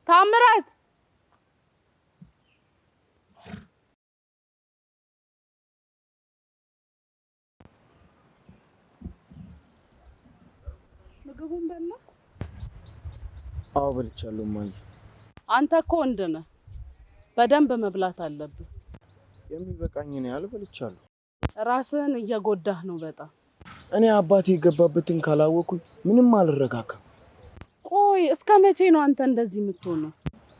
ታምራት ምግቡን በላ? አዎ በልቻለሁ ማይ። አንተ እኮ ወንድ ነህ፣ በደንብ መብላት አለብህ። የሚበቃኝን ያህል በልቻለሁ። ራስህን እየጎዳህ ነው በጣም። እኔ አባቴ የገባበትን ካላወኩኝ ምንም አልረጋጋም። ቆይ እስከ መቼ ነው አንተ እንደዚህ የምትሆነው?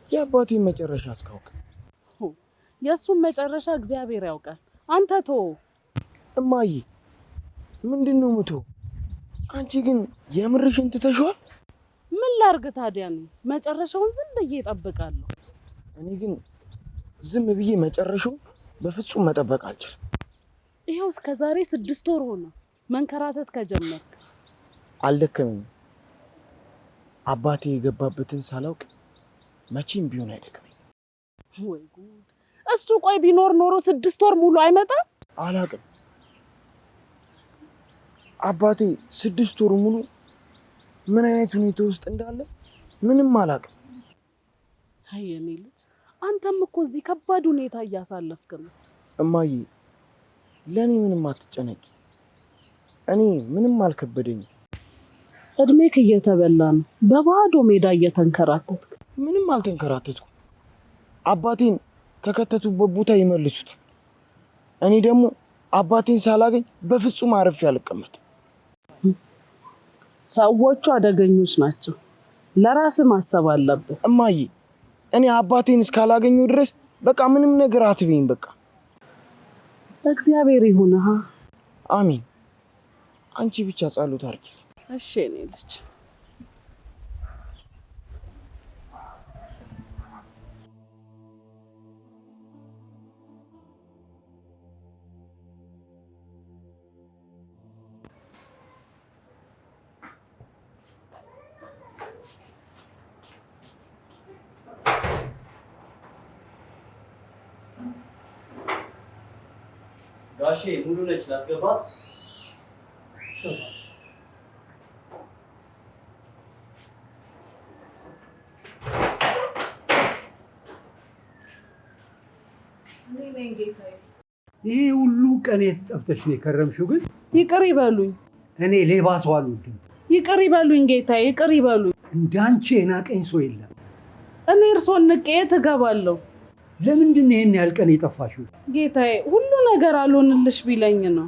የአባቴን መጨረሻ አስካውቅ። የእሱን መጨረሻ እግዚአብሔር ያውቃል። አንተ ተወው። እማዬ ምንድነው የምትው? አንቺ ግን የምርሽን ትተሽዋል? ምን ላርግ ታዲያ? ነው መጨረሻውን ዝም ብዬ እጠብቃለሁ። እኔ ግን ዝም ብዬ መጨረሻውን በፍጹም መጠበቅ አልችልም። ይሄው እስከ ዛሬ 6 ወር ሆነ መንከራተት ከጀመርክ። አልደከመኝም። አባቴ የገባበትን ሳላውቅ መቼም ቢሆን አይደክመኝም። ወይ ጉድ! እሱ ቆይ ቢኖር ኖሮ 6 ወር ሙሉ አይመጣም? አላውቅም። አባቴ 6 ወር ሙሉ ምን አይነት ሁኔታ ውስጥ እንዳለ ምንም አላውቅም። አይ የኔ ልጅ፣ አንተም እኮ እዚህ ከባድ ሁኔታ እያሳለፍክ ነው። እማዬ ለኔ ምንም አትጨነቂ። እኔ ምንም አልከበደኝም። እድሜክ እየተበላ ነው፣ በባዶ ሜዳ እየተንከራተትክ። ምንም አልተንከራተትኩም። አባቴን ከከተቱበት ቦታ ይመልሱት። እኔ ደግሞ አባቴን ሳላገኝ በፍጹም አርፌ አልቀመጥም። ሰዎቹ አደገኞች ናቸው። ለራስ ማሰብ አለብህ። እማዬ እኔ አባቴን እስካላገኘው ድረስ በቃ ምንም ነገር አትበይኝ። በቃ እግዚአብሔር ይሁንህ። አሜን። አንቺ ብቻ ጸሎት አድርጊ። እሺ እኔ ልጅ። ጋሼ ሙሉ ነች ላስገባት? ይሄ ሁሉ ቀን ጠፍተሽ ነው የከረምሽው? ግን ይቅር ይበሉኝ። እኔ ሌባ ሰው አልወድም። ይቅር ይበሉኝ ጌታዬ፣ ይቅር ይበሉኝ። እንዳንቺ የናቀኝ ሰው የለም። እኔ እርሶን ንቄ ትገባለሁ። ለምንድን ነው ይሄን ያህል ቀን የጠፋሽው? ጌታዬ ሁሉ ነገር አልሆንልሽ ቢለኝ ነው።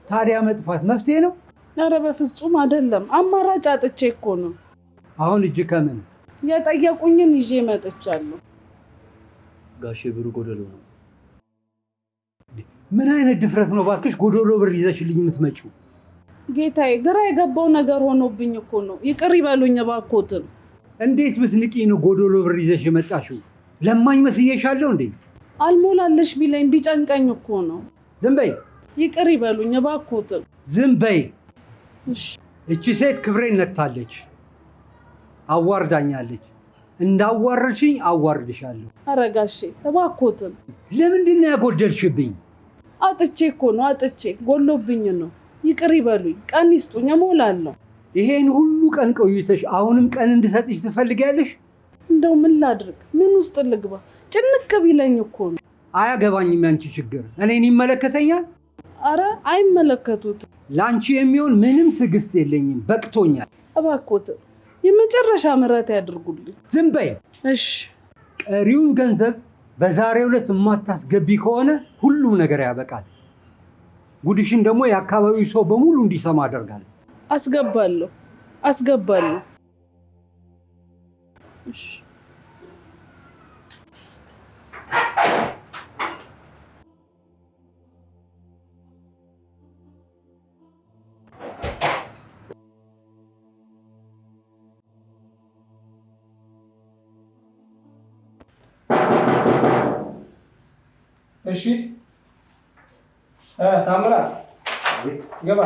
ታዲያ መጥፋት መፍትሄ ነው? ኧረ በፍጹም አይደለም። አማራጭ አጥቼ እኮ ነው። አሁን እጅ ከምን የጠየቁኝን ይዤ መጥቻለሁ። ጋሼ ብሩ ጎደሎ ነው። ምን አይነት ድፍረት ነው ባክሽ ጎደሎ ብር ይዘሽልኝ የምትመጪው? ጌታዬ ግራ የገባው ነገር ሆኖብኝ እኮ ነው። ይቅር ይበሉኝ እባክዎትን። እንዴት ብትንቂ ነው ጎደሎ ብር ይዘሽ የመጣሽው? ለማኝ መስዬሻለሁ እንዴ? አልሞላልሽ ቢለኝ ቢጨንቀኝ እኮ ነው። ዝም በይ። ይቅር ይበሉኝ እባክዎትን። ዝም በይ። እሺ። እቺ ሴት ክብሬን ነክታለች፣ አዋርዳኛለች። እንዳዋረድሽኝ አዋርድሻለሁ። ኧረ ጋሼ እባክዎትን። ለምንድን ነው ያጎደልሽብኝ? አጥቼ እኮ ነው፣ አጥቼ ጎሎብኝ ነው። ይቅር ይበሉኝ። ቀን ይስጡኝ እሞላለሁ። ይሄን ሁሉ ቀን ቆይተሽ አሁንም ቀን እንድሰጥሽ ትፈልጊያለሽ? እንደው ምን ላድርግ? ምን ውስጥ ልግባ? ጭንቅ ቢለኝ እኮ ነው። አያገባኝም ያንቺ ችግር። እኔን ይመለከተኛል? አረ አይመለከቱትም። ላንቺ የሚሆን ምንም ትዕግስት የለኝም፣ በቅቶኛል። እባክዎትን የመጨረሻ ምሕረት ያድርጉልኝ። ዝም በይ። እሺ። ቀሪውን ገንዘብ በዛሬው ዕለት የማታስገቢ ከሆነ ሁሉም ነገር ያበቃል። ጉድሽን ደግሞ የአካባቢው ሰው በሙሉ እንዲሰማ አደርጋለሁ። አስገባለሁ፣ አስገባለሁ። እሺ። እሺ ታምራት ገባ።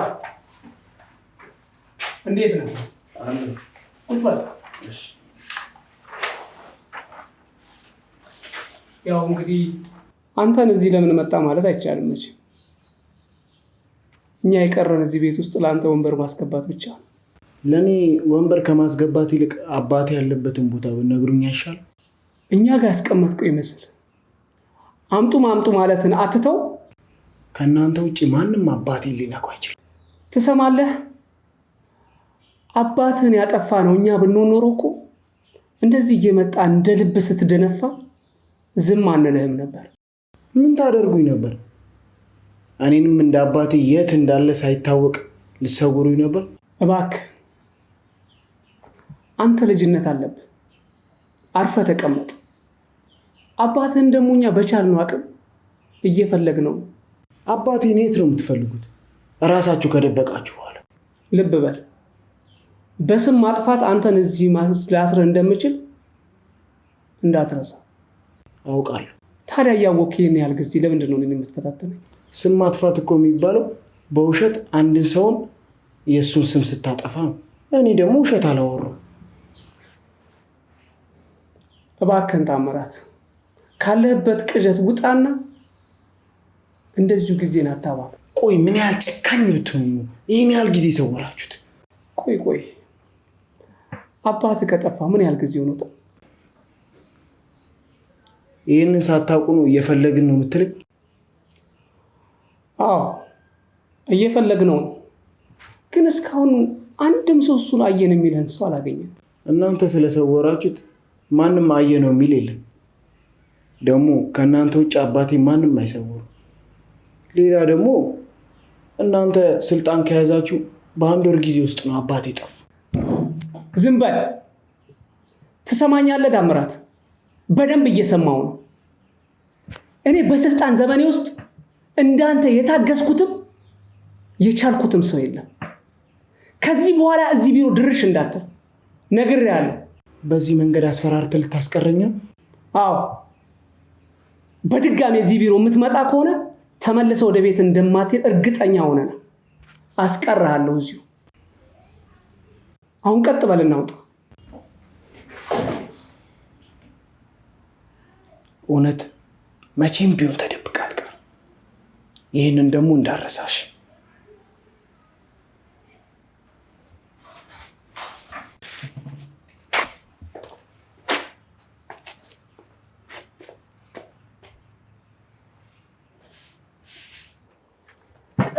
እንዴት ነው? ቁጭ በል። ያው እንግዲህ አንተን እዚህ ለምን መጣ ማለት አይቻልም እንጂ እኛ የቀረን እዚህ ቤት ውስጥ ለአንተ ወንበር ማስገባት ብቻ። ለኔ ወንበር ከማስገባት ይልቅ አባቴ ያለበትን ቦታ ብነግሩኝ አይሻልም? እኛ ጋር ያስቀመጥከው ይመስል አምጡ ማምጡ ማለትን አትተው። ከእናንተ ውጪ ማንም አባቴን ሊነካው አይችልም። ትሰማለህ? አባትህን ያጠፋ ነው እኛ ብንሆን ኖሮ እኮ እንደዚህ እየመጣ እንደ ልብ ስትደነፋ ዝም አንልህም ነበር። ምን ታደርጉኝ ነበር? እኔንም እንደ አባቴ የት እንዳለ ሳይታወቅ ልሰውሩኝ ነበር? እባክህ አንተ ልጅነት አለብህ። አርፈ ተቀመጥ። አባትህን ደግሞ እኛ በቻልነው አቅም እየፈለግነው። አባቴን የት ነው የምትፈልጉት? እራሳችሁ ከደበቃችሁ በኋላ። ልብ በል። በስም ማጥፋት አንተን እዚህ ላስርህ እንደምችል እንዳትረሳ። አውቃለሁ። ታዲያ እያወቅህ ይህን ያህል ጊዜ ለምንድን ነው እኔን የምትፈታተነኝ? ስም ማጥፋት እኮ የሚባለው በውሸት አንድን ሰውን የእሱን ስም ስታጠፋ ነው። እኔ ደግሞ ውሸት አላወራሁም። እባክህን ታምራት፣ ካለህበት ቅዠት ውጣና እንደዚሁ ጊዜን አታባክ። ቆይ ምን ያህል ጨካኝ ብትሆኑ ይህን ያህል ጊዜ ሰወራችሁት? ቆይ አባትህ ከጠፋ ምን ያህል ጊዜ ሆኖታል? ይህንን ሳታውቁ ነው እየፈለግን ነው የምትለኝ? አዎ እየፈለግነው ነው፣ ግን እስካሁን አንድም ሰው እሱን አየን የሚልህን ሰው አላገኘም። እናንተ ስለሰወራችሁት ማንም አየ ነው የሚል የለም። ደግሞ ከእናንተ ውጭ አባቴ ማንም አይሰውሩ። ሌላ ደግሞ እናንተ ስልጣን ከያዛችሁ በአንድ ወር ጊዜ ውስጥ ነው አባቴ ጠፋ። ዝም በል። ትሰማኛለህ ዳምራት? በደንብ እየሰማው ነው። እኔ በስልጣን ዘመኔ ውስጥ እንዳንተ የታገስኩትም የቻልኩትም ሰው የለም። ከዚህ በኋላ እዚህ ቢሮ ድርሽ እንዳትል ነግሬሃለሁ። በዚህ መንገድ አስፈራርተህ ልታስቀረኝ ነው? አዎ፣ በድጋሚ እዚህ ቢሮ የምትመጣ ከሆነ ተመልሰው ወደ ቤት እንደማትሄድ እርግጠኛ ሆነ ነው። አስቀርሃለሁ እዚሁ። አሁን ቀጥ በል እናውጣ። እውነት መቼም ቢሆን ተደብቃ አትቀር። ይህንን ደግሞ እንዳረሳሽ።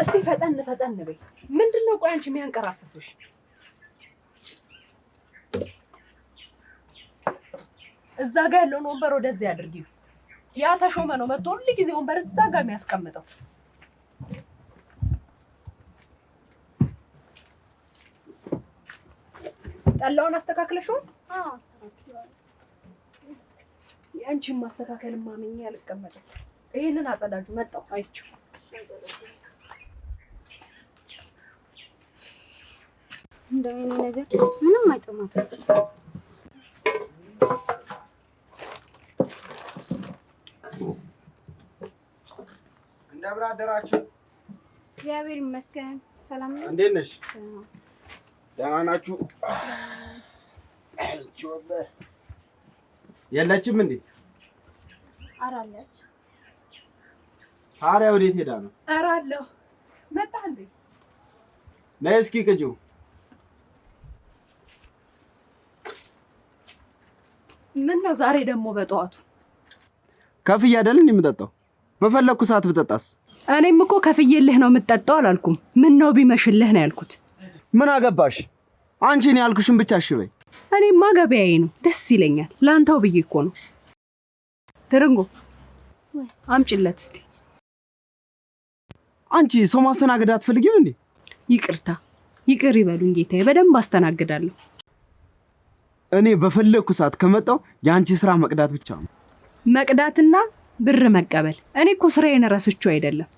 እስቲ ፈጠን በይ። ምንድነው ቆይ አንቺ የሚያንቀራፍፍሽ? እዛ ጋር ያለውን ወንበር ወደዚህ አድርጊው። ያ ተሾመ ነው መጥቶ ሁሉ ጊዜ ወንበር እዛ ጋር የሚያስቀምጠው። ጠላውን አስተካክለሽው? አዎ አስተካክለዋለሁ። ያንቺን ማስተካከል ማመኛ አልቀመጥም። ይሄንን አጸዳጁ መጣው አይቼው። እንደው የኔ ነገር ምንም አይጥማትም። እንደምን አደራችሁ? እግዚአብሔር ይመስገን። ሰላም ነው? እንዴት ነሽ? ደህና ናችሁ? የለችም እንዴ? አራለች። ታዲያ ወዴት ሄዳ ነው? ኧረ አለሁ። መጣ እንዴ? ነይ እስኪ ቅጂው። ምን ነው ዛሬ ደግሞ በጠዋቱ? ከፍዬ አይደል እንደምጠጣው? በፈለኩ ሰዓት ብጠጣስ? እኔም እኮ ከፍዬልህ ነው የምትጠጣው አላልኩም። ምን ነው ቢመሽልህ ነው ያልኩት። ምን አገባሽ? አንቺ እኔ ያልኩሽን ብቻ እሺ በይ። እኔማ ገበያዬ ነው፣ ደስ ይለኛል። ላንተው ብዬ እኮ ነው። ትርንጎ አምጪለት እስቲ። አንቺ ሰው ማስተናገድ አትፈልጊም እንዴ? ይቅርታ፣ ይቅር ይበሉኝ ጌታዬ፣ በደንብ አስተናግዳለሁ። እኔ በፈለኩ ሰዓት ከመጣው የአንቺ ስራ መቅዳት ብቻ ነው። መቅዳትና ብር መቀበል። እኔ እኮ ስራዬን ረስቼው አይደለም።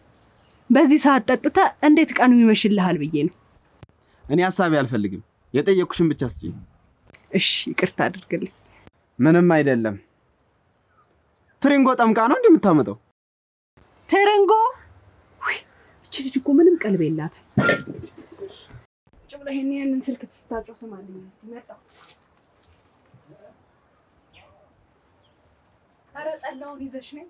በዚህ ሰዓት ጠጥተህ እንዴት ቀኑ ይመሽልሃል ብዬ ነው። እኔ ሐሳቤ አልፈልግም። የጠየቅኩሽን ብቻ ስጪኝ። እሺ ይቅርታ አድርግልኝ። ምንም አይደለም። ትሪንጎ ጠምቃ ነው እንደምታመጣው። ትርንጎ እቺ ልጅ እኮ ምንም ቀልብ የላት። ቁጭ ብለህ ያንን ስልክ ትስታጮህ ስማልኝ መጣ። ኧረ ጠላውን ይዘሽ ነኝ።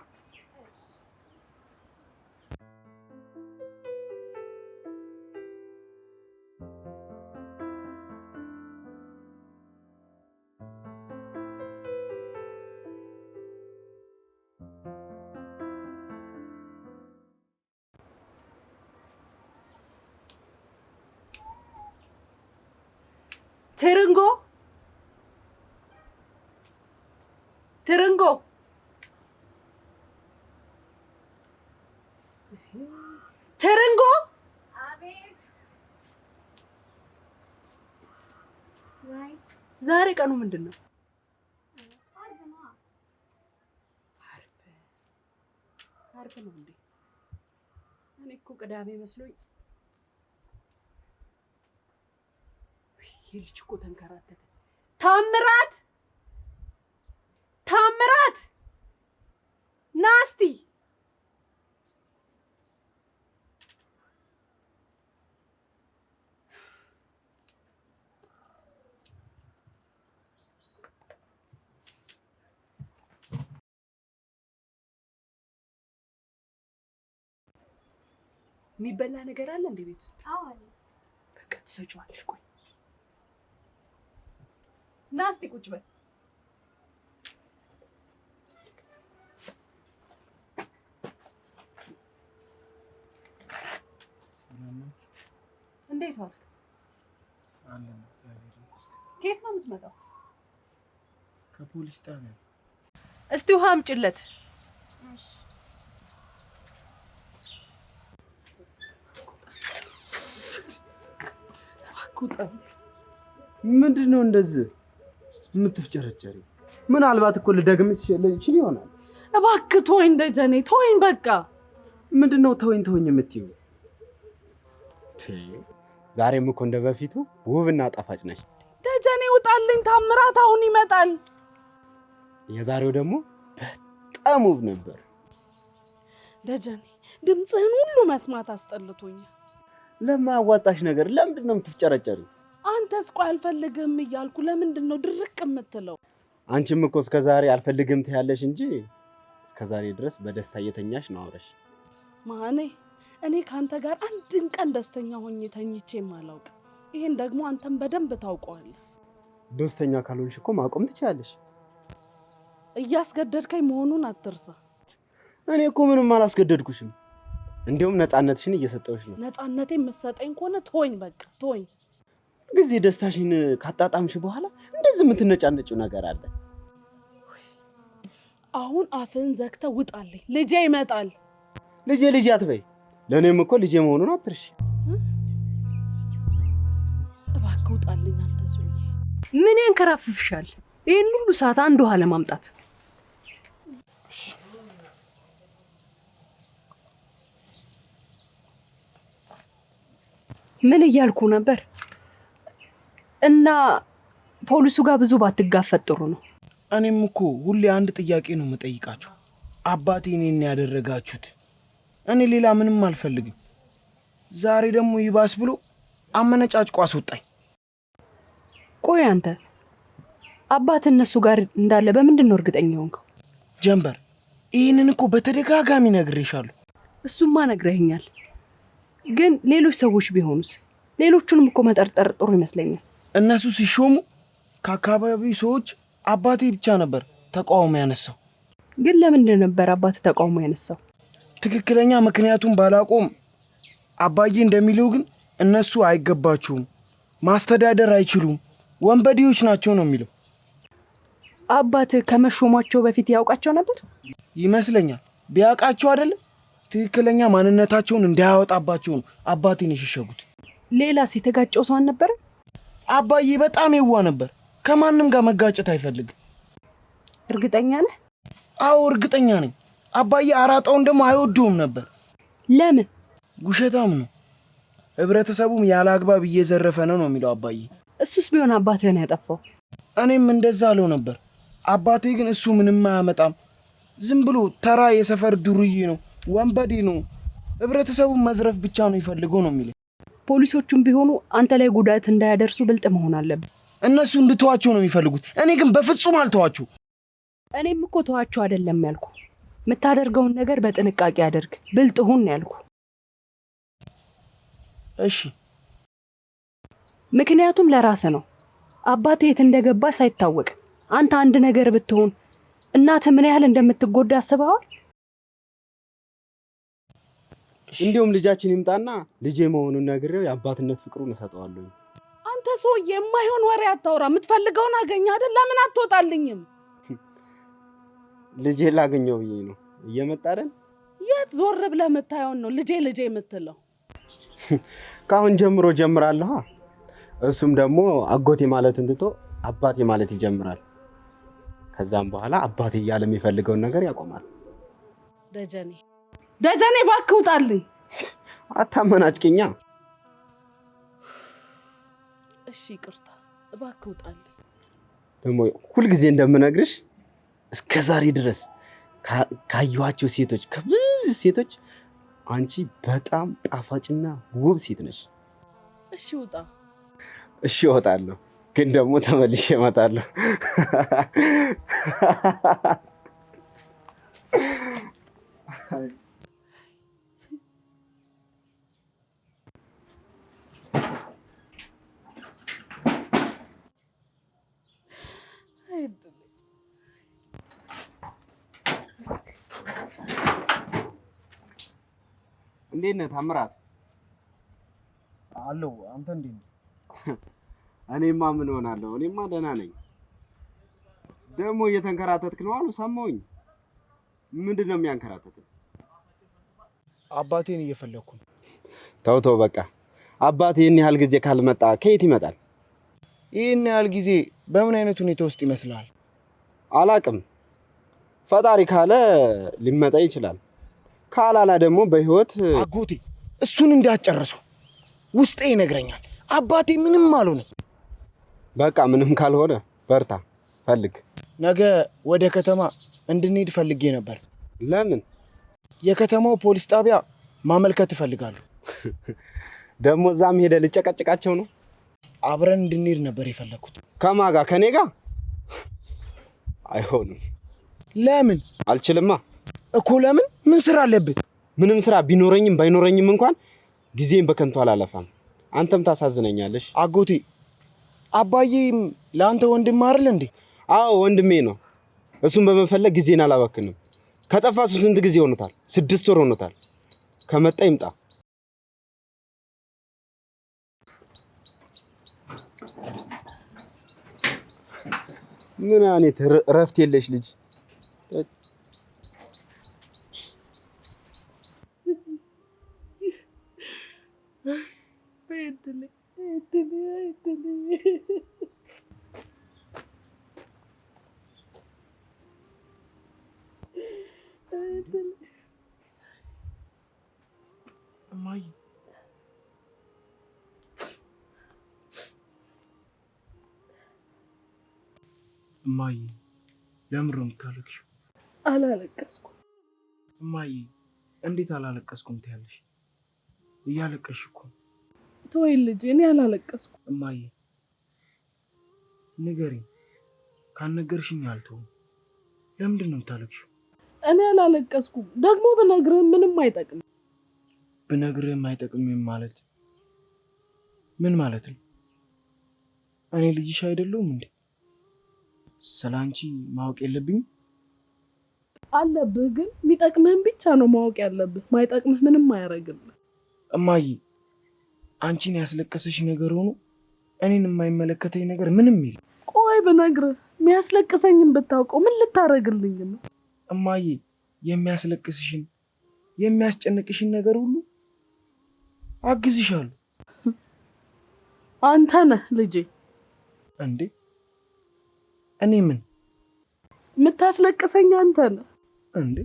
ትርንጎ ትርንጎ ትርንጎ ዛሬ ቀኑ ምንድነው? አርብ ነው እንዴ? እኔ እኮ ቅዳሜ መስሎኝ። ይሄ ልጅ እኮ ተንከራተተ። ታምራት ታምራት ናስቲ የሚበላ ነገር አለ እንዴ ቤት ውስጥ? አዎ አለ። በቃ ትሰጪዋለሽ። ቆይ ናስቲ ቁጭ በል። እንዴት ዋልክ? ከየት ነው የምትመጣው? ከፖሊስ ጣቢያ። እስቲ ውሃ አምጪለት። እሺ ምንድነው እንደዚህ የምትፍጨረጨሪ? ምናልባት እኮ ልደግም ይችል ይሆናል። እባክህ ተወኝ ደጀኔ፣ ተወኝ በቃ። ምንድነው ተወኝ ተወኝ የምትይው? ዛሬም እኮ እንደ በፊቱ ውብና ጣፋጭ ነሽ። ደጀኔ ውጣልኝ፣ ታምራት አሁን ይመጣል። የዛሬው ደግሞ በጣም ውብ ነበር። ደጀኔ ድምፅህን ሁሉ መስማት አስጠልቶኛል። ለማያዋጣሽ ነገር ለምንድን ነው የምትፍጨረጨሪ? አንተስ ቆይ አልፈልግም እያልኩ ለምንድን ነው ድርቅ የምትለው? አንቺም እኮ እስከዛሬ አልፈልግም ትያለሽ እንጂ እስከዛሬ ድረስ በደስታ እየተኛሽ ነው አብረሽ። ማኔ እኔ ካንተ ጋር አንድን ቀን ደስተኛ ሆኜ ተኝቼም አላውቅም። ይሄን ደግሞ አንተም በደንብ ታውቀዋለህ። ደስተኛ ካልሆንሽ እኮ ማቆም ትችያለሽ። እያስገደድከኝ መሆኑን አትርሳ። እኔ እኮ ምንም አላስገደድኩሽም። እንዲሁም ነፃነትሽን እየሰጠሁሽ ነው። ነፃነቴ የምትሰጠኝ ከሆነ ተወኝ፣ በቃ ተወኝ። ጊዜ ደስታሽን ካጣጣምሽ በኋላ እንደዚህ የምትነጫነጭው ነገር አለ። አሁን አፍህን ዘግተህ ውጣልኝ፣ ልጄ ይመጣል። ልጄ አትበይ። ለእኔም እኮ ልጄ መሆኑን አትርሺ። እባክህ ውጣልኝ አንተ ሰውዬ። ምን ያንከራፍፍሻል? ይሄን ሁሉ ሰዓት አንድ ውሃ ለማምጣት? ምን እያልኩ ነበር? እና ፖሊሱ ጋር ብዙ ባትጋፈጥ ጥሩ ነው። እኔም እኮ ሁሌ አንድ ጥያቄ ነው የምጠይቃችሁ። አባቴ እኔን ያደረጋችሁት፣ እኔ ሌላ ምንም አልፈልግም። ዛሬ ደግሞ ይባስ ብሎ አመነጫጭቆ አስወጣኝ። ቆይ አንተ አባት እነሱ ጋር እንዳለ በምንድን ነው እርግጠኛ ሆንከው? ጀንበር፣ ይህንን እኮ በተደጋጋሚ ነግሬሻለሁ። እሱማ ነግረኸኛል፣ ግን ሌሎች ሰዎች ቢሆኑስ? ሌሎቹንም እኮ መጠርጠር ጥሩ ይመስለኛል። እነሱ ሲሾሙ ከአካባቢው ሰዎች አባቴ ብቻ ነበር ተቃውሞ ያነሳው። ግን ለምንድን ነበር አባት ተቃውሞ ያነሳው? ትክክለኛ ምክንያቱም ባላቆም አባዬ እንደሚለው ግን እነሱ አይገባቸውም፣ ማስተዳደር አይችሉም፣ ወንበዴዎች ናቸው ነው የሚለው። አባት ከመሾሟቸው በፊት ያውቃቸው ነበር ይመስለኛል። ቢያውቃቸው አይደለም ትክክለኛ ማንነታቸውን እንዳያወጣባቸው ነው አባቴን የሸሸጉት። ሌላስ የተጋጨው ሰው አልነበረ? አባዬ በጣም የዋ ነበር። ከማንም ጋር መጋጨት አይፈልግም። እርግጠኛ ነህ? አዎ እርግጠኛ ነኝ። አባዬ አራጣውን ደግሞ አይወደውም ነበር። ለምን? ውሸታም ነው። ህብረተሰቡም ያለ አግባብ እየዘረፈ ነው የሚለው አባዬ። እሱስ ቢሆን አባትህን ያጠፋው። እኔም እንደዛ አለው ነበር። አባቴ ግን እሱ ምንም አያመጣም፣ ዝም ብሎ ተራ የሰፈር ዱርዬ ነው፣ ወንበዴ ነው፣ ህብረተሰቡን መዝረፍ ብቻ ነው ይፈልገው ነው የሚለው። ፖሊሶቹም ቢሆኑ አንተ ላይ ጉዳት እንዳያደርሱ ብልጥ መሆን አለብን። እነሱ እንድተዋቸው ነው የሚፈልጉት። እኔ ግን በፍጹም አልተዋቸው። እኔም እኮ ተዋቸው አይደለም ያልኩ፣ የምታደርገውን ነገር በጥንቃቄ አድርግ፣ ብልጥ ሁን ያልኩ። እሺ። ምክንያቱም ለራስህ ነው። አባቴ የት እንደገባ ሳይታወቅ አንተ አንድ ነገር ብትሆን እናትህ ምን ያህል እንደምትጎዳ አስበዋል? እንዲሁም ልጃችን ይምጣና ልጄ መሆኑን ነግሬው የአባትነት ፍቅሩን እሰጠዋለሁ። አንተ ሰው የማይሆን ወሬ አታውራ። የምትፈልገውን አገኘ አይደል? ለምን አትወጣልኝም? ልጄ ላገኘው ብዬ ነው። እየመጣ አይደል? የት ዞር ብለህ የምታየውን ነው ልጄ ልጄ የምትለው? ካሁን ጀምሮ ጀምራለሁ። እሱም ደግሞ አጎቴ ማለት እንትቶ አባቴ ማለት ይጀምራል። ከዛም በኋላ አባቴ እያለ የሚፈልገውን ነገር ያቆማል። ደጀኔ እባክህ ውጣልኝ። አታመናጭቅኛ። እሺ ይቅርታ፣ እባክህ ውጣልኝ። ደግሞ ሁልጊዜ እንደምነግርሽ እስከ ዛሬ ድረስ ካየኋቸው ሴቶች ከብዙ ሴቶች አንቺ በጣም ጣፋጭና ውብ ሴት ነሽ። እሺ ውጣ። እሺ እወጣለሁ፣ ግን ደግሞ ተመልሼ እመጣለሁ። እንዴት ነህ ታምራት? አለው። አንተ እንዴት ነህ? እኔማ ምን ሆናለሁ? እኔማ ደህና ነኝ። ደግሞ እየተንከራተትክ ነው አሉ ሰማሁኝ። ምንድን ነው የሚያንከራተትህ? አባቴን እየፈለኩ ነው። ተው በቃ። አባቴ ይህን ያህል ጊዜ ካልመጣ ከየት ይመጣል? ይህን ያህል ጊዜ በምን አይነት ሁኔታ ውስጥ ይመስላል? አላቅም። ፈጣሪ ካለ ሊመጣ ይችላል፣ ካላላ ደግሞ በህይወት። አጎቴ እሱን እንዳጨረሰው ውስጤ ይነግረኛል። አባቴ ምንም አልሆነ። በቃ ምንም ካልሆነ በርታ፣ ፈልግ። ነገ ወደ ከተማ እንድንሄድ ፈልጌ ነበር። ለምን? የከተማው ፖሊስ ጣቢያ ማመልከት እፈልጋለሁ። ደግሞ እዛም ሄደ ልጨቀጭቃቸው ነው? አብረን እንድንሄድ ነበር የፈለኩት። ከማን ጋር? ከኔ ጋር? አይሆንም። ለምን? አልችልማ እኮ። ለምን? ምን ስራ አለብህ? ምንም ስራ ቢኖረኝም ባይኖረኝም እንኳን ጊዜን በከንቱ አላለፋም። አንተም ታሳዝነኛለሽ። አጎቴ አባዬም ለአንተ ወንድም አይደል እንዴ? አዎ ወንድሜ ነው። እሱን በመፈለግ ጊዜን አላባክንም። ከጠፋ እሱ ስንት ጊዜ ሆኖታል? 6 ወር ሆኖታል። ከመጣ ይምጣ። ምን አይነት እረፍት የለሽ ልጅ። እማዬ እማዬ ለምን ነው የምታለቅሽው? አላለቀስኩም። እማዬ እንዴት አላለቀስኩም ትያለሽ? እያለቀሽ እኮ። ተወይ ልጄ፣ እኔ አላለቀስኩም። እማዬ ንገሪኝ። ካልነገርሽኝ አልተውም። ለምንድን ነው የምታለቅሽው? እኔ አላለቀስኩም። ደግሞ ብነግርህ ምንም አይጠቅም። ብነግርህም አይጠቅምም ማለት ምን ማለት ነው? እኔ ልጅሽ አይደለሁም እንዴ? ስላንቺ ማወቅ የለብኝም? አለብህ፣ ግን የሚጠቅምህን ብቻ ነው ማወቅ ያለብህ። ማይጠቅምህ ምንም አያደርግልህ። እማዬ አንቺን ያስለቀሰሽ ነገር ሆኖ እኔን የማይመለከተኝ ነገር ምንም የለም። ቆይ ብነግርህ የሚያስለቅሰኝን ብታውቀው ምን ልታደርግልኝ ነው? እማዬ የሚያስለቅስሽን የሚያስጨንቅሽን ነገር ሁሉ አግዝሻለሁ። አንተ ነህ ልጄ። እንዴ እኔ ምን? የምታስለቅሰኝ አንተ ነህ። እንዴ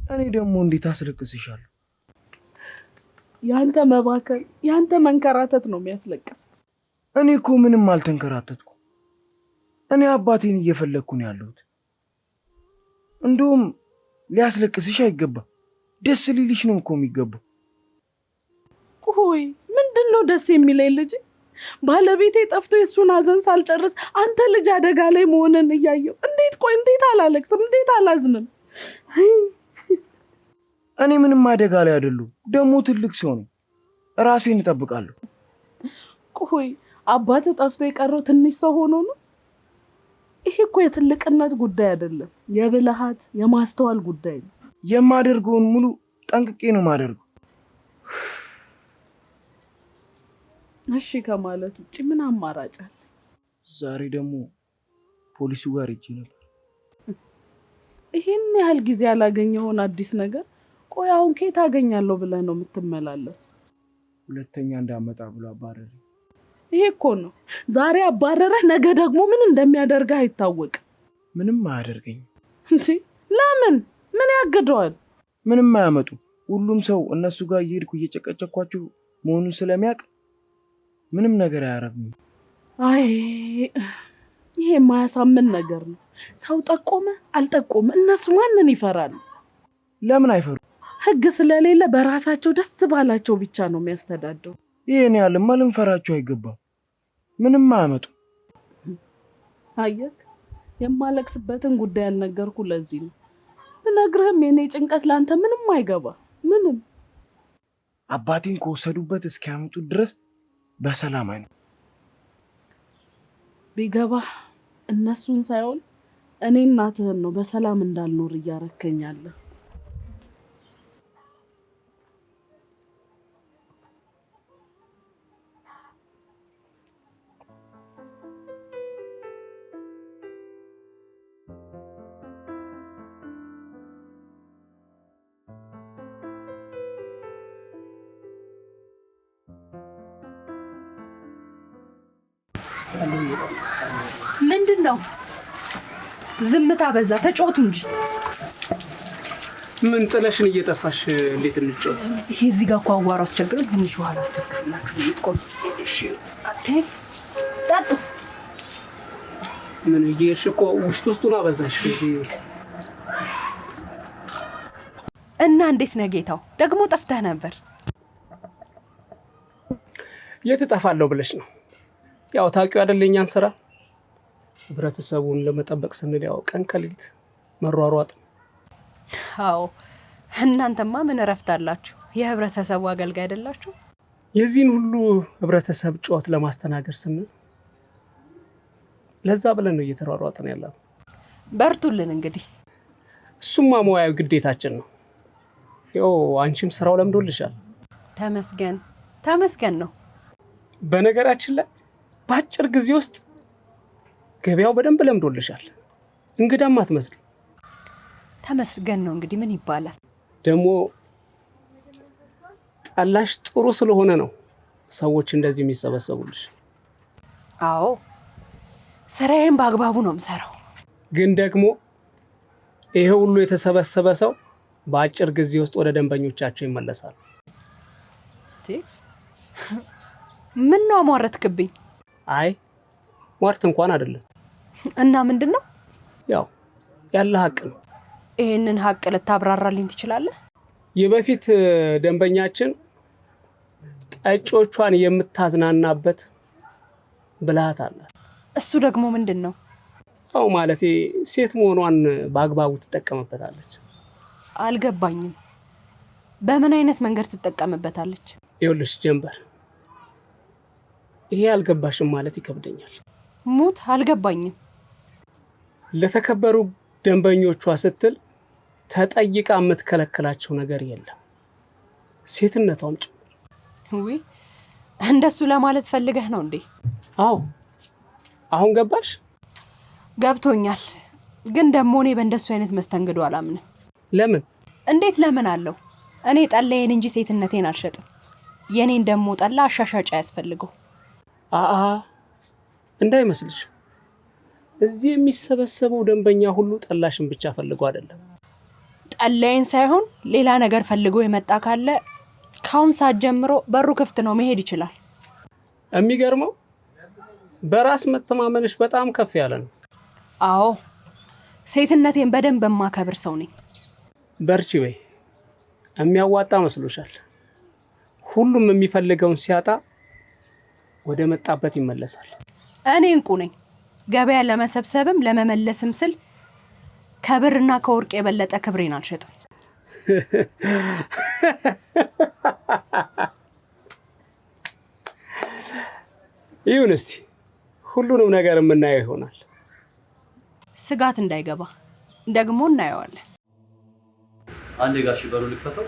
እኔ ደግሞ እንዴት አስለቅስሻለሁ? ያንተ መባከን፣ ያንተ መንከራተት ነው የሚያስለቅስ። እኔ እኮ ምንም አልተንከራተትኩ። እኔ አባቴን እየፈለግኩ ነው ያለሁት። እንደውም ሊያስለቅስሽ አይገባም፣ ደስ ሊልሽ ነው እኮ የሚገባው። ቆይ ምንድን ነው ደስ የሚለኝ ልጄ? ባለቤቴ ጠፍቶ የሱን ሀዘን ሳልጨርስ አንተ ልጅ አደጋ ላይ መሆንን እያየው እንዴት አላለቅስም? እንዴት አላዝንም? እኔ ምንም አደጋ ላይ አይደሉም። ደግሞ ትልቅ ሰው ነኝ፣ ራሴን እጠብቃለሁ። ቆይ አባት ጠፍቶ የቀረው ትንሽ ሰው ሆኖ ነው? ይሄ እኮ የትልቅነት ጉዳይ አይደለም፣ የብልሃት የማስተዋል ጉዳይ ነው። የማደርገውን ሙሉ ጠንቅቄ ነው የማደርገው። እሺ ከማለት ውጭ ምን አማራጭ አለ? ዛሬ ደግሞ ፖሊሱ ጋር ሂጄ ነበር። ይሄን ያህል ጊዜ ያላገኘውን አዲስ ነገር ቆይ አሁን ከየት አገኛለሁ ብለህ ነው የምትመላለስ? ሁለተኛ እንዳመጣ ብሎ አባረረ። ይሄ እኮ ነው ዛሬ አባረረህ፣ ነገ ደግሞ ምን እንደሚያደርግህ አይታወቅም። ምንም አያደርገኝም። እንዴ ለምን? ምን ያግደዋል? ምንም አያመጡ። ሁሉም ሰው እነሱ ጋር እየሄድኩ እየጨቀጨኳችሁ መሆኑን ስለሚያውቅ ምንም ነገር አያረግም። አይ ይሄ የማያሳምን ነገር ነው። ሰው ጠቆመ አልጠቆመ እነሱ ማንን ይፈራሉ? ለምን አይፈሩ? ህግ ስለሌለ በራሳቸው ደስ ባላቸው ብቻ ነው የሚያስተዳድሩ። ይሄን ያህልማ ልንፈራቸው አይገባም። ምንም አያመጡ። አየህ የማለቅስበትን ጉዳይ ያልነገርኩ ለዚህ ነው። ብነግርህም የኔ ጭንቀት ላንተ ምንም አይገባ። ምንም አባቴን ከወሰዱበት እስኪያመጡት ድረስ በሰላም አይነ ቢገባ እነሱን ሳይሆን እኔ እናትህን ነው በሰላም እንዳልኖር እያረከኛለህ። ምንድን ነው ዝምታ በዛ? ተጫወቱ እንጂ። ምን ጥለሽን እየጠፋሽ እንዴት እንጫወት? ይሄ እዚህ ጋር እኮ አዋራው አስቸግረን ትንሽ በኋላ ተከፍላችሁ ይቆም። እሺ አትይ ጠጡ። ምን ይሄሽ እኮ ውስጡን አበዛሽ። እና እንዴት ነው ጌታው? ደግሞ ጠፍተህ ነበር። የት እጠፋለሁ ብለሽ ነው? ያው ታውቂው አይደል የእኛን ስራ ህብረተሰቡን ለመጠበቅ ስንል ያው ቀን ከሌሊት መሯሯጥ። አዎ እናንተማ ምን እረፍት አላችሁ? የህብረተሰቡ አገልጋይ አይደላችሁ? የዚህን ሁሉ ህብረተሰብ ጩኸት ለማስተናገድ ስንል ለዛ ብለን ነው እየተሯሯጥን ያለው። በርቱልን እንግዲህ። እሱማ ሙያዊ ግዴታችን ነው። ያው አንቺም ስራው ለምዶልሻል። ተመስገን ተመስገን ነው። በነገራችን ላይ በአጭር ጊዜ ውስጥ ገበያው በደንብ ለምዶልሻል። እንግዳም አትመስል። ተመስገን ነው እንግዲህ ምን ይባላል። ደግሞ ጠላሽ ጥሩ ስለሆነ ነው ሰዎች እንደዚህ የሚሰበሰቡልሽ። አዎ ስራዬን በአግባቡ ነው የምሰራው። ግን ደግሞ ይሄ ሁሉ የተሰበሰበ ሰው በአጭር ጊዜ ውስጥ ወደ ደንበኞቻቸው ይመለሳል። ምን ነው አሟረትክብኝ? አይ ሟርት እንኳን አይደለም። እና ምንድነው? ያው ያለ ሀቅ ነው። ይሄንን ሀቅ ልታብራራልኝ ትችላለህ? የበፊት ደንበኛችን ጠጮቿን የምታዝናናበት ብልሃት አለ። እሱ ደግሞ ምንድነው? አው ማለቴ ሴት መሆኗን በአግባቡ ትጠቀምበታለች። አልገባኝም። በምን አይነት መንገድ ትጠቀምበታለች? ይኸውልሽ ጀንበር፣ ይሄ አልገባሽም ማለት ይከብደኛል። ሙት አልገባኝም። ለተከበሩ ደንበኞቿ ስትል ተጠይቃ የምትከለክላቸው ነገር የለም፣ ሴትነቷም ጭምር። ውይ እንደሱ ለማለት ፈልገህ ነው እንዴ? አዎ አሁን ገባሽ? ገብቶኛል። ግን ደግሞ እኔ በእንደሱ አይነት መስተንግዶ አላምንም። ለምን? እንዴት ለምን አለው? እኔ ጠላዬን እንጂ ሴትነቴን አልሸጥም። የኔን ደግሞ ጠላ አሻሻጫ ያስፈልገው። አአ እንዳይመስልሽ፣ እዚህ የሚሰበሰበው ደንበኛ ሁሉ ጠላሽን ብቻ ፈልጎ አይደለም። ጠላዬን ሳይሆን ሌላ ነገር ፈልጎ የመጣ ካለ ካሁን ሰዓት ጀምሮ በሩ ክፍት ነው፣ መሄድ ይችላል። የሚገርመው በራስ መተማመንሽ በጣም ከፍ ያለ ነው። አዎ ሴትነቴን በደንብ የማከብር ሰው ነኝ። በርቺ በይ። የሚያዋጣ መስሎሻል? ሁሉም የሚፈልገውን ሲያጣ ወደ መጣበት ይመለሳል። እኔ እንቁ ነኝ። ገበያ ለመሰብሰብም ለመመለስም ስል ከብርና ከወርቅ የበለጠ ክብሬን አልሸጥም። ይሁን እስቲ ሁሉንም ነገር የምናየው ይሆናል። ስጋት እንዳይገባ ደግሞ እናየዋለን። አንዴ ጋሽ በሩ ልክፈተው።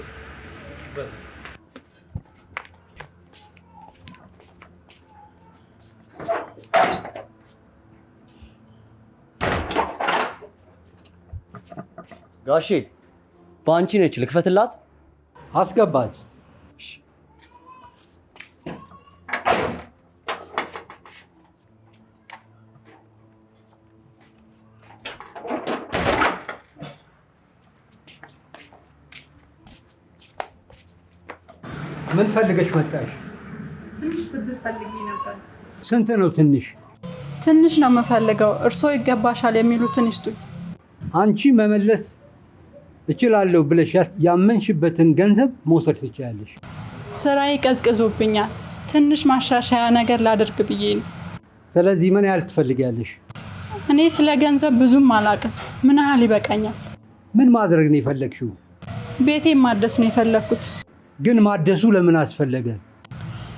ጋሼ በአንቺ ነች ልክፈትላት? አስገባት። ምን ፈልገሽ መጣሽ? ትንሽ ብድር ፈልጌ ነበር። ስንት ነው ትንሽ? ትንሽ ነው የምፈልገው። እርስዎ ይገባሻል የሚሉትን ይስጡኝ። አንቺ መመለስ እችላለሁ ብለሽ ያመንሽበትን ገንዘብ መውሰድ ትችላለሽ። ስራዬ ቀዝቅዞብኛል። ትንሽ ማሻሻያ ነገር ላደርግ ብዬ ነው። ስለዚህ ምን ያህል ትፈልጊያለሽ? እኔ ስለ ገንዘብ ብዙም አላውቅም። ምን ያህል ይበቃኛል? ምን ማድረግ ነው የፈለግሽው? ቤቴን ማደስ ነው የፈለግኩት። ግን ማደሱ ለምን አስፈለገ?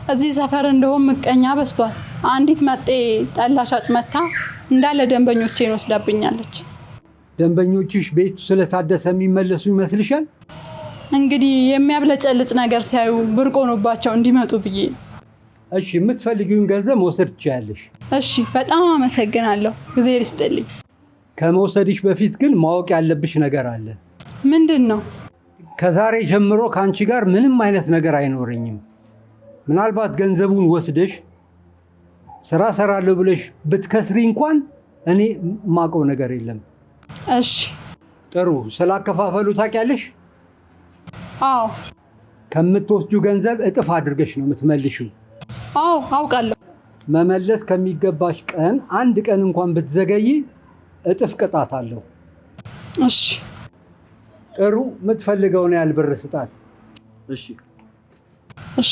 እዚህ ሰፈር እንደውም ምቀኛ በዝቷል። አንዲት መጤ ጠላ ሻጭ መታ እንዳለ ደንበኞቼን ወስዳብኛለች። ደንበኞችሽ ቤቱ ስለታደሰ የሚመለሱ ይመስልሻል? እንግዲህ የሚያብለጨልጭ ነገር ሲያዩ ብርቅ ሆኖባቸው እንዲመጡ ብዬ ነው። እሺ፣ የምትፈልጊውን ገንዘብ መውሰድ ትችያለሽ። እሺ፣ በጣም አመሰግናለሁ። እግዜር ይስጥልኝ። ከመውሰድሽ በፊት ግን ማወቅ ያለብሽ ነገር አለ። ምንድን ነው? ከዛሬ ጀምሮ ከአንቺ ጋር ምንም አይነት ነገር አይኖረኝም። ምናልባት ገንዘቡን ወስደሽ ስራ ሰራለሁ ብለሽ ብትከስሪ እንኳን እኔ ማውቀው ነገር የለም። እሺ። ጥሩ። ስላከፋፈሉ ታውቂያለሽ? አዎ። ከምትወስጁ ገንዘብ እጥፍ አድርገሽ ነው የምትመልሺው። አዎ አውቃለሁ። መመለስ ከሚገባሽ ቀን አንድ ቀን እንኳን ብትዘገይ እጥፍ ቅጣት አለው። እሺ። ጥሩ። የምትፈልገውን ያህል ብር ስጣት። እሺ እሺ።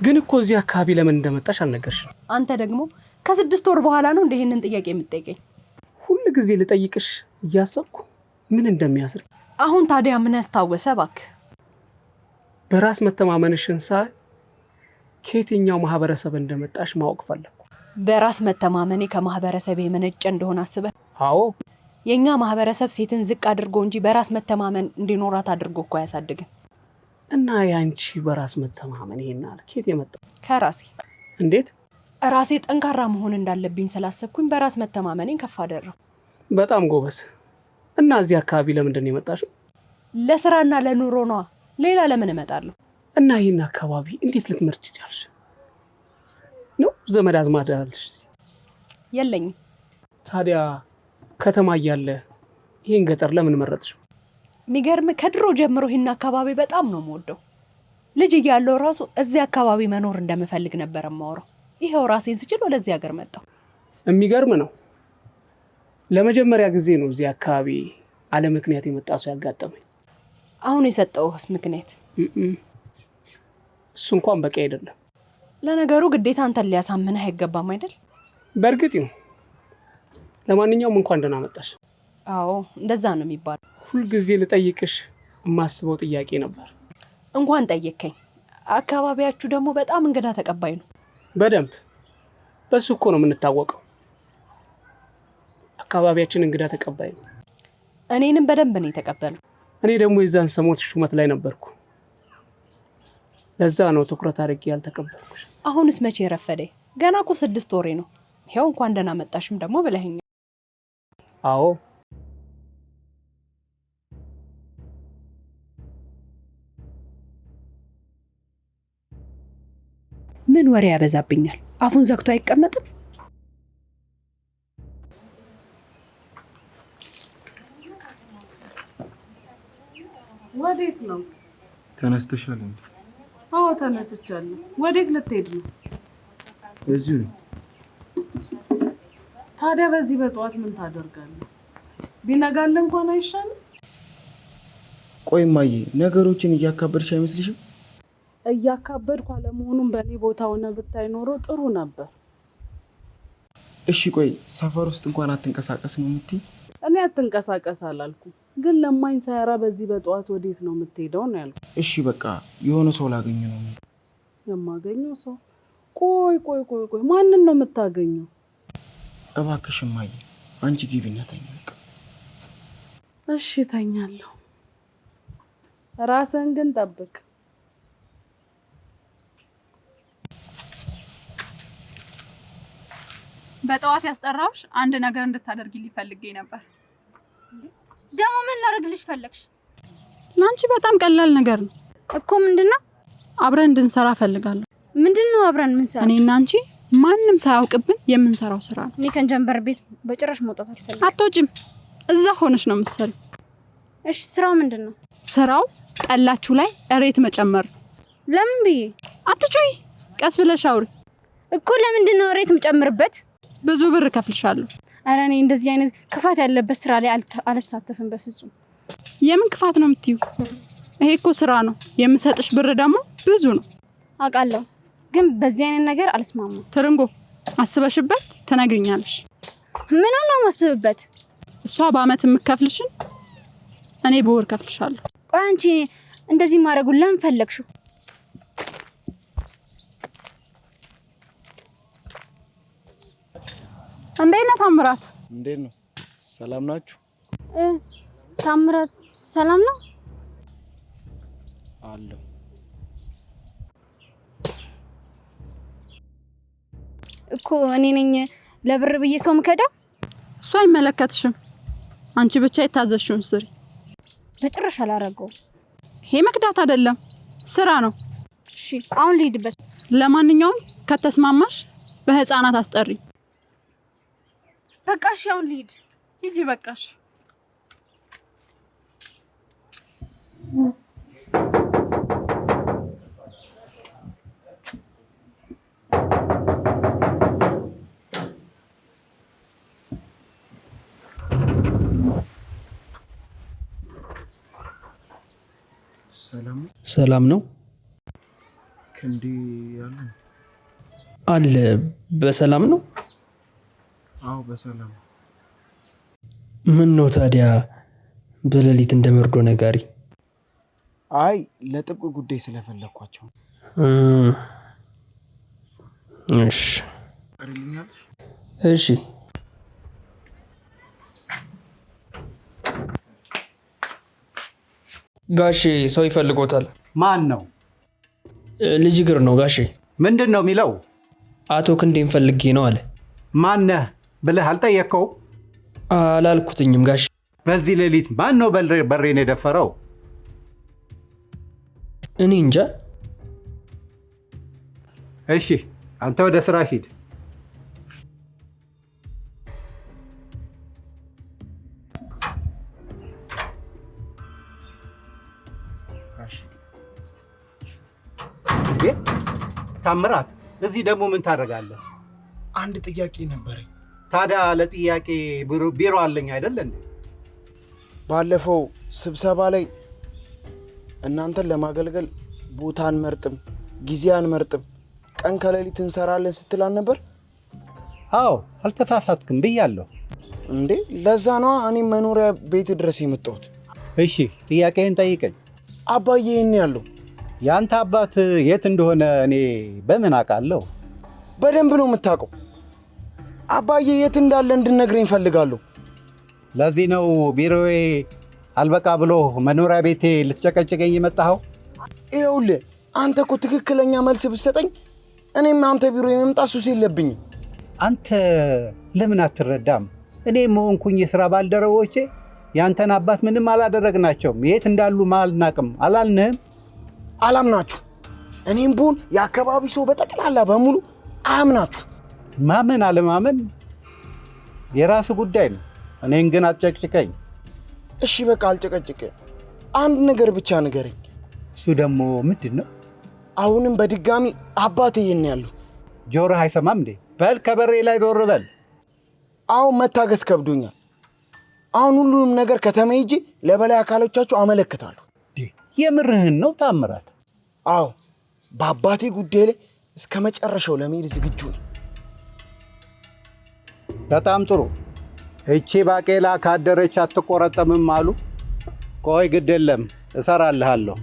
ግን እኮ እዚህ አካባቢ ለምን እንደመጣሽ አልነገርሽም። አንተ ደግሞ ከ6 ወር በኋላ ነው ይሄንን ጥያቄ የምትጠይቀኝ? ሁል ጊዜ ልጠይቅሽ እያሰብኩ ምን እንደሚያስር። አሁን ታዲያ ምን ያስታወሰ እባክህ? በራስ መተማመንሽን ሳይ ከየትኛው ማህበረሰብ እንደመጣሽ ማወቅ ፈለኩ። በራስ መተማመኔ ከማህበረሰብ የመነጨ እንደሆነ አስበህ? አዎ። የኛ ማህበረሰብ ሴትን ዝቅ አድርጎ እንጂ በራስ መተማመን እንዲኖራት አድርጎ እኮ አያሳድግም። እና ያንቺ በራስ መተማመን ይሄናል ከየት የመጣ? ከራሴ። እንዴት? ራሴ ጠንካራ መሆን እንዳለብኝ ስላሰብኩኝ በራስ መተማመኔን ከፍ አደረኩ። በጣም ጎበዝ። እና እዚህ አካባቢ ለምንድን ነው የመጣሽው? ለስራና ለኑሮ ነዋ። ሌላ ለምን እመጣለሁ? እና ይህን አካባቢ እንዴት ልትመርጭ ቻልሽ? ነው ዘመድ አዝማድ አለሽ? የለኝም። ታዲያ ከተማ እያለ ይህን ገጠር ለምን መረጥሽው? የሚገርም ከድሮ ጀምሮ ይህን አካባቢ በጣም ነው የምወደው። ልጅ እያለሁ ራሱ እዚህ አካባቢ መኖር እንደምፈልግ ነበር የማወራው። ይሄው ራሴን ስችል ወደዚህ ሀገር መጣሁ። የሚገርም ነው። ለመጀመሪያ ጊዜ ነው እዚህ አካባቢ አለ ምክንያት የመጣ ሰው ያጋጠመኝ። አሁን የሰጠውስ ምክንያት እሱ እንኳን በቂ አይደለም። ለነገሩ ግዴታ አንተን ሊያሳምንህ አይገባም አይደል? በእርግጥ ነው። ለማንኛውም እንኳን ደህና መጣሽ። አዎ እንደዛ ነው የሚባለው። ሁልጊዜ ልጠይቅሽ የማስበው ጥያቄ ነበር። እንኳን ጠየከኝ። አካባቢያችሁ ደግሞ በጣም እንግዳ ተቀባይ ነው። በደንብ። በሱ እኮ ነው የምንታወቀው። አካባቢያችን እንግዳ ተቀባይ ነው። እኔንም በደንብ ነው የተቀበለው። እኔ ደግሞ የዛን ሰሞት ሹመት ላይ ነበርኩ። ለዛ ነው ትኩረት አድርጌ ያልተቀበልኩሽ። አሁንስ መቼ ረፈደ? ገና እኮ 6 ወሬ ነው። ይኸው እንኳን ደህና መጣሽም ደግሞ ብለኸኛል። አዎ። ምን ወሬ ያበዛብኛል? አፉን ዘግቶ አይቀመጥም። ወዴት ነው? ተነስተሻል እንዴ? አዎ ተነስቻለሁ። ወዴት ልትሄድ ነው? እዚሁ ነው። ታዲያ በዚህ በጠዋት ምን ታደርጋለህ? ቢነጋልህ እንኳን አይሻልም? ቆይ እማዬ፣ ነገሮችን እያካበድሽ አይመስልሽም? እያካበድኩ አለመሆኑን በእኔ ቦታ ሆነ ብታይ ኖሮ ጥሩ ነበር። እሺ ቆይ ሰፈር ውስጥ እንኳን አትንቀሳቀስ ነው የምትይ? እኔ አትንቀሳቀስ አላልኩም፣ ግን ለማኝ ሳያራ በዚህ በጠዋት ወዴት ነው የምትሄደው ነው ያልኩት። እሺ በቃ የሆነ ሰው ላገኝ ነው። የማገኘው ሰው? ቆይ ማንን ነው የምታገኘው? እባክሽ እማዬ፣ አንቺ ግቢና ተኝ በቃ። እሺ ተኛለሁ። ራስህን ግን ጠብቅ። በጠዋት ያስጠራውሽ አንድ ነገር እንድታደርጊልኝ ፈልጌ ነበር። ደግሞ ምን ላደርግልሽ ፈለግሽ? ላንቺ በጣም ቀላል ነገር ነው እኮ። ምንድነው? አብረን እንድንሰራ ፈልጋለሁ። ምንድነው አብረን እንሰራ? እኔና አንቺ ማንንም ሳያውቅብን የምንሰራው ስራ ነው። እኔ ከጀንበር ቤት በጭራሽ መውጣት አልፈልግም። አትወጪም። እዛ ሆነሽ ነው የምትሰሪው። እሺ ስራው ምንድነው? ስራው ጠላችሁ ላይ እሬት መጨመር። ለምን ብዬ? አትጩይ፣ ቀስ ብለሽ አውሪ እኮ። ለምንድነው እሬት የምጨምርበት? ብዙ ብር ከፍልሻለሁ። ኧረ እኔ እንደዚህ አይነት ክፋት ያለበት ስራ ላይ አልሳተፍም በፍጹም። የምን ክፋት ነው የምትዩ? ይሄ እኮ ስራ ነው። የምሰጥሽ ብር ደግሞ ብዙ ነው። አውቃለሁ፣ ግን በዚህ አይነት ነገር አልስማማም። ትርንጎ አስበሽበት ትነግሪኛለሽ። ምን ነው ማስበበት? እሷ በአመት የምከፍልሽን እኔ በወር ከፍልሻለሁ። ቆይ አንቺ እንደዚህ ማድረጉን ለምን ፈለግሽው? እንዴት ነህ ታምራት? እንዴት ነው? ሰላም ናችሁ? ታምራት ሰላም ነው አለው። እኮ እኔ ነኝ ለብር ብዬ ሰው ምከዳው? እሱ አይመለከትሽም። አንቺ ብቻ የታዘዝሽውን ስሪ። በጭራሽ አላረገው። ይሄ መክዳት አይደለም፣ ስራ ነው። እሺ አሁን ልሂድበት። ለማንኛውም ከተስማማሽ በህፃናት አስጠሪ። በቃሽ፣ አሁን ልሂድ። ሂጂ በቃሽ። ሰላም ነው ክንዴ ያለ አለ። በሰላም ነው? አዎ በሰላም። ምን ነው ታዲያ በሌሊት እንደመርዶ ነጋሪ? አይ ለጥብቅ ጉዳይ ስለፈለኳቸው። እሺ አሪልኛለሽ? እሺ ጋሼ ሰው ይፈልጎታል። ማን ነው? ልጅ ግር ነው ጋሼ። ምንድን ነው የሚለው? አቶ ክንዴን ፈልጌ ነው አለ። ማነህ ብለህ አልጠየቅከው? አላልኩትኝም ጋሼ። በዚህ ሌሊት ማን ነው በሬን የደፈረው? እኔ እንጃ። እሺ አንተ ወደ ስራ ሂድ። ታምራት እዚህ ደግሞ ምን ታደርጋለህ? አንድ ጥያቄ ነበረኝ። ታዲያ ለጥያቄ ቢሮ አለኝ አይደል እንዴ? ባለፈው ስብሰባ ላይ እናንተን ለማገልገል ቦታ አንመርጥም፣ ጊዜ አንመርጥም፣ ቀን ከሌሊት እንሰራለን ስትላል ነበር። አዎ አልተሳሳትክም ብያለሁ። እንዴ ለዛ ነዋ እኔም መኖሪያ ቤት ድረስ የመጣሁት። እሺ ጥያቄህን ጠይቀኝ። አባዬ የኔ ያለው ያንተ አባት የት እንደሆነ እኔ በምን አውቃለሁ? በደንብ ነው የምታውቀው። አባዬ የት እንዳለ እንድነግረኝ ፈልጋለሁ። ለዚህ ነው ቢሮዬ አልበቃ ብሎ መኖሪያ ቤቴ ልትጨቀጭቀኝ የመጣኸው? ይኸውልህ አንተ እኮ ትክክለኛ መልስ ብትሰጠኝ እኔም አንተ ቢሮ የመምጣት ሱስ የለብኝም። አንተ ለምን አትረዳም? እኔ መሆንኩኝ የሥራ ባልደረቦቼ ያንተን አባት ምንም አላደረግናቸውም። የት እንዳሉ አልናቅም አላልንህም? አላምናችሁ። እኔም ብሆን የአካባቢ ሰው በጠቅላላ በሙሉ አያምናችሁ። ማመን አለማመን የራሱ ጉዳይ ነው። እኔን ግን አትጨቅጭቀኝ። እሺ በቃ አልጨቀጭቅም። አንድ ነገር ብቻ ንገረኝ። እሱ ደግሞ ምንድን ነው? አሁንም በድጋሚ አባቴ የኔ ያለው። ጆሮህ አይሰማም እንዴ? በል ከበሬ ላይ ዞር በል። አሁን መታገስ ከብዶኛል። አሁን ሁሉንም ነገር ከተማ ሄጄ ለበላይ አካሎቻችሁ አመለክታለሁ። የምርህን ነው ታምራት? አዎ በአባቴ ጉዳይ ላይ እስከ መጨረሻው ለመሄድ ዝግጁ ነኝ። በጣም ጥሩ። እቺ ባቄላ ካደረች አትቆረጠምም አሉ። ቆይ ግድ የለም እሰራልሃለሁ።